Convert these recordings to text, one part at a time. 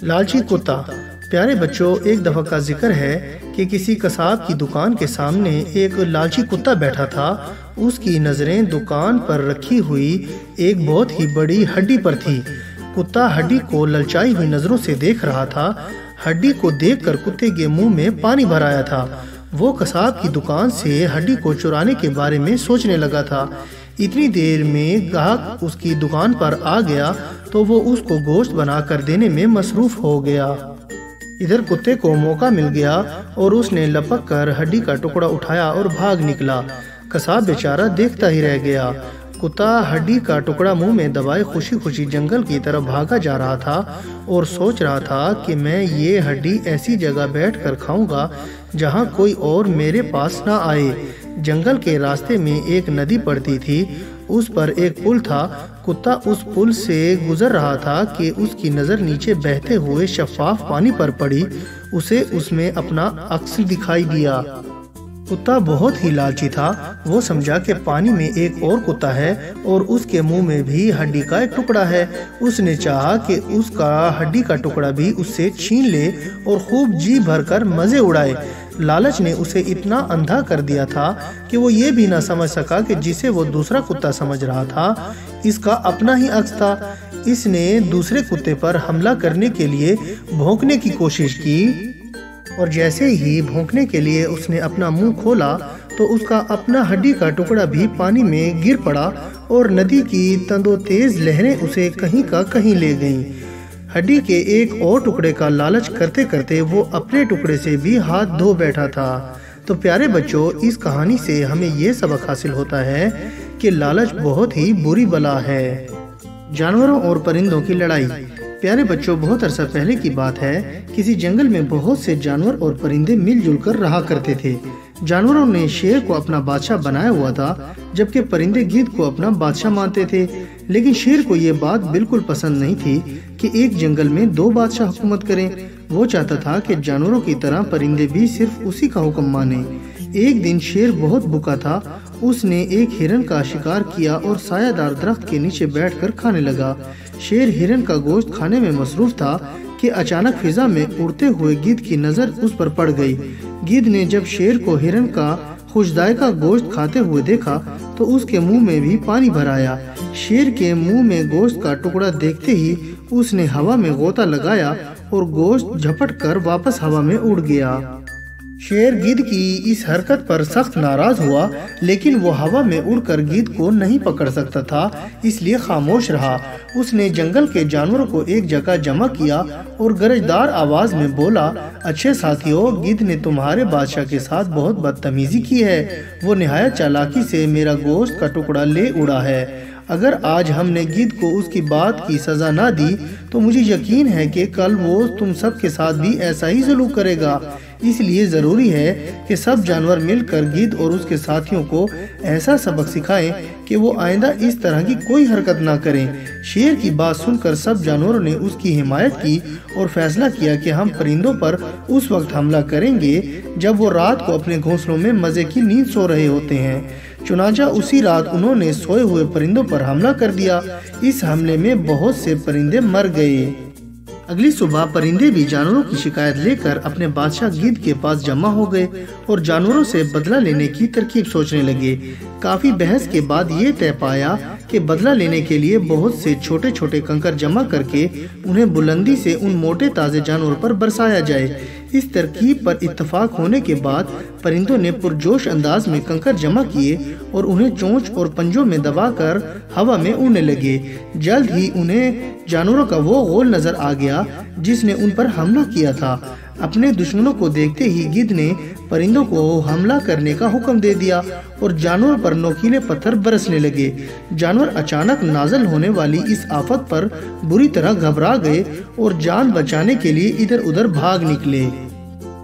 لالچی کتا۔ پیارے بچوں، ایک دفعہ کا ذکر ہے کہ کسی قصاب کی دکان کے سامنے ایک لالچی کتا بیٹھا تھا۔ اس کی نظریں دکان پر رکھی ہوئی ایک بہت ہی بڑی ہڈی پر تھی۔ کتا ہڈی کو للچائی ہوئی نظروں سے دیکھ رہا تھا۔ ہڈی کو دیکھ کر کتے کے منہ میں پانی بھر آیا تھا۔ وہ قصاب کی دکان سے ہڈی کو چرانے کے بارے میں سوچنے لگا تھا۔ اتنی دیر میں گاہک اس کی دکان پر آ گیا تو وہ اس کو گوشت بنا کر دینے میں مصروف ہو گیا۔ ادھر کتے کو موقع مل گیا اور اس نے لپک کر ہڈی کا ٹکڑا اٹھایا اور بھاگ نکلا۔ قصاب بیچارہ دیکھتا ہی رہ گیا۔ کتا ہڈی کا ٹکڑا منہ میں دبائے خوشی خوشی جنگل کی طرف بھاگا جا رہا تھا اور سوچ رہا تھا کہ میں یہ ہڈی ایسی جگہ بیٹھ کر کھاؤں گا جہاں کوئی اور میرے پاس نہ آئے۔ جنگل کے راستے میں ایک ندی پڑتی تھی، اس پر ایک پل تھا۔ کتا اس پل سے گزر رہا تھا کہ اس کی نظر نیچے بہتے ہوئے شفاف پانی پر پڑی۔ اسے اس میں اپنا عکس دکھائی دیا۔ کتا بہت ہی لالچی تھا۔ وہ سمجھا کہ پانی میں ایک اور کتا ہے اور اس کے منہ میں بھی ہڈی کا ایک ٹکڑا ہے۔ اس نے چاہا کہ اس کا ہڈی کا ٹکڑا بھی اس سے چھین لے اور خوب جی بھر کر مزے اڑائے۔ لالچ نے اسے اتنا اندھا کر دیا تھا کہ وہ یہ بھی نہ سمجھ سکا کہ جسے وہ دوسرا کتا سمجھ رہا تھا اس کا اپنا ہی عکس تھا۔ اس نے دوسرے کتے پر حملہ کرنے کے لیے بھونکنے کی کوشش کی اور جیسے ہی بھونکنے کے لیے اس نے اپنا منہ کھولا تو اس کا اپنا ہڈی کا ٹکڑا بھی پانی میں گر پڑا اور ندی کی تند و تیز لہریں اسے کہیں کا کہیں لے گئیں۔ ہڈی کے ایک اور ٹکڑے کا لالچ کرتے کرتے وہ اپنے ٹکڑے سے بھی ہاتھ دھو بیٹھا تھا۔ تو پیارے بچوں، اس کہانی سے ہمیں یہ سبق حاصل ہوتا ہے کہ لالچ بہت ہی بری بلا ہے۔ جانوروں اور پرندوں کی لڑائی۔ پیارے بچوں، بہت عرصہ پہلے کی بات ہے، کسی جنگل میں بہت سے جانور اور پرندے مل جل کر رہا کرتے تھے۔ جانوروں نے شیر کو اپنا بادشاہ بنایا ہوا تھا، جبکہ پرندے گدھ کو اپنا بادشاہ مانتے تھے۔ لیکن شیر کو یہ بات بالکل پسند نہیں تھی کہ ایک جنگل میں دو بادشاہ حکومت کریں۔ وہ چاہتا تھا کہ جانوروں کی طرح پرندے بھی صرف اسی کا حکم مانیں۔ ایک دن شیر بہت بھوکا تھا۔ اس نے ایک ہرن کا شکار کیا اور سایہ دار درخت کے نیچے بیٹھ کر کھانے لگا۔ شیر ہرن کا گوشت کھانے میں مصروف تھا کہ اچانک فضا میں اڑتے ہوئے گدھ کی نظر اس پر پڑ گئی۔ گدھ نے جب شیر کو ہرن کا خوش ذائقہ گوشت کھاتے ہوئے دیکھا تو اس کے منہ میں بھی پانی بھر آیا۔ شیر کے منہ میں گوشت کا ٹکڑا دیکھتے ہی اس نے ہوا میں غوطہ لگایا اور گوشت جھپٹ کر واپس ہوا میں اڑ گیا۔ شیر گدھ کی اس حرکت پر سخت ناراض ہوا، لیکن وہ ہوا میں اڑ کر گدھ کو نہیں پکڑ سکتا تھا، اس لیے خاموش رہا۔ اس نے جنگل کے جانوروں کو ایک جگہ جمع کیا اور گرجدار آواز میں بولا، اچھے ساتھیوں، گدھ نے تمہارے بادشاہ کے ساتھ بہت بدتمیزی کی ہے۔ وہ نہایت چالاکی سے میرا گوشت کا ٹکڑا لے اڑا ہے۔ اگر آج ہم نے گدھ کو اس کی بات کی سزا نہ دی تو مجھے یقین ہے کہ کل وہ تم سب کے ساتھ بھی ایسا ہی سلوک کرے گا۔ اس لیے ضروری ہے کہ سب جانور مل کر گدھ اور اس کے ساتھیوں کو ایسا سبق سکھائیں کہ وہ آئندہ اس طرح کی کوئی حرکت نہ کریں۔ شیر کی بات سن کر سب جانوروں نے اس کی حمایت کی اور فیصلہ کیا کہ ہم پرندوں پر اس وقت حملہ کریں گے جب وہ رات کو اپنے گھونسلوں میں مزے کی نیند سو رہے ہوتے ہیں۔ چنانچہ اسی رات انہوں نے سوئے ہوئے پرندوں پر حملہ کر دیا۔ اس حملے میں بہت سے پرندے مر گئے۔ اگلی صبح پرندے بھی جانوروں کی شکایت لے کر اپنے بادشاہ گدھ کے پاس جمع ہو گئے اور جانوروں سے بدلہ لینے کی ترکیب سوچنے لگے۔ کافی بحث کے بعد یہ طے پایا کہ بدلہ لینے کے لیے بہت سے چھوٹے چھوٹے کنکر جمع کر کے انہیں بلندی سے ان موٹے تازے جانوروں پر برسایا جائے۔ اس ترکیب پر اتفاق ہونے کے بعد پرندوں نے پرجوش انداز میں کنکر جمع کیے اور انہیں چونچ اور پنجوں میں دبا کر ہوا میں اڑنے لگے۔ جلد ہی انہیں جانوروں کا وہ غول نظر آ گیا جس نے ان پر حملہ کیا تھا۔ اپنے دشمنوں کو دیکھتے ہی گدھ نے پرندوں کو حملہ کرنے کا حکم دے دیا اور جانوروں پر نوکیلے پتھر برسنے لگے۔ جانور اچانک نازل ہونے والی اس آفت پر بری طرح گھبرا گئے اور جان بچانے کے لیے ادھر ادھر بھاگ نکلے۔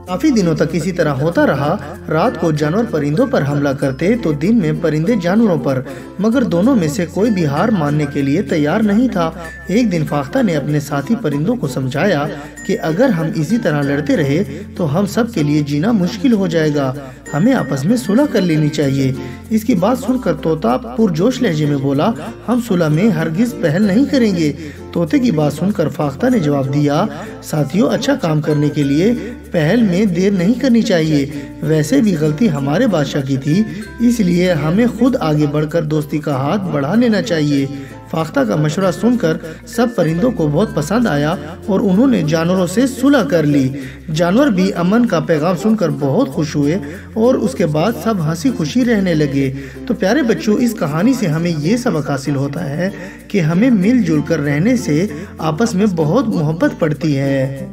کافی دنوں تک اسی طرح ہوتا رہا۔ رات کو جانور پرندوں پر حملہ کرتے تو دن میں پرندے جانوروں پر، مگر دونوں میں سے کوئی بھی ہار ماننے کے لیے تیار نہیں تھا۔ ایک دن فاختہ نے اپنے ساتھی پرندوں کو سمجھایا کہ اگر ہم اسی طرح لڑتے رہے تو ہم سب کے لیے جینا مشکل ہو جائے گا۔ ہمیں آپس میں صلح کر لینی چاہیے۔ اس کی بات سن کر طوطا پرجوش لہجے میں بولا، ہم صلح میں ہرگز پہل نہیں کریں گے۔ طوطے کی بات سن کر فاختہ نے جواب دیا، ساتھیوں، اچھا کام کرنے کے لیے پہل میں دیر نہیں کرنی چاہیے۔ ویسے بھی غلطی ہمارے بادشاہ کی تھی، اس لیے ہمیں خود آگے بڑھ کر دوستی کا ہاتھ بڑھا لینا چاہیے۔ فاختہ کا مشورہ سن کر سب پرندوں کو بہت پسند آیا اور انہوں نے جانوروں سے صلح کر لی۔ جانور بھی امن کا پیغام سن کر بہت خوش ہوئے اور اس کے بعد سب ہنسی خوشی رہنے لگے۔ تو پیارے بچوں، اس کہانی سے ہمیں یہ سبق حاصل ہوتا ہے کہ ہمیں مل جل کر رہنے سے آپس میں بہت محبت پڑتی ہے۔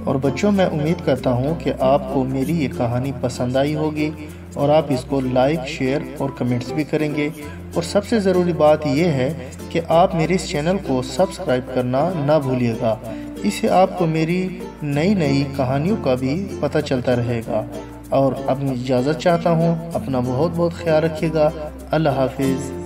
اور بچوں، میں امید کرتا ہوں کہ آپ کو میری یہ کہانی پسند آئی ہوگی اور آپ اس کو لائک، شیئر اور کمنٹس بھی کریں گے۔ اور سب سے ضروری بات یہ ہے کہ آپ میرے اس چینل کو سبسکرائب کرنا نہ بھولیے گا، اس سے آپ کو میری نئی کہانیوں کا بھی پتہ چلتا رہے گا۔ اور اب میں اجازت چاہتا ہوں، اپنا بہت خیال رکھیے گا۔ اللہ حافظ۔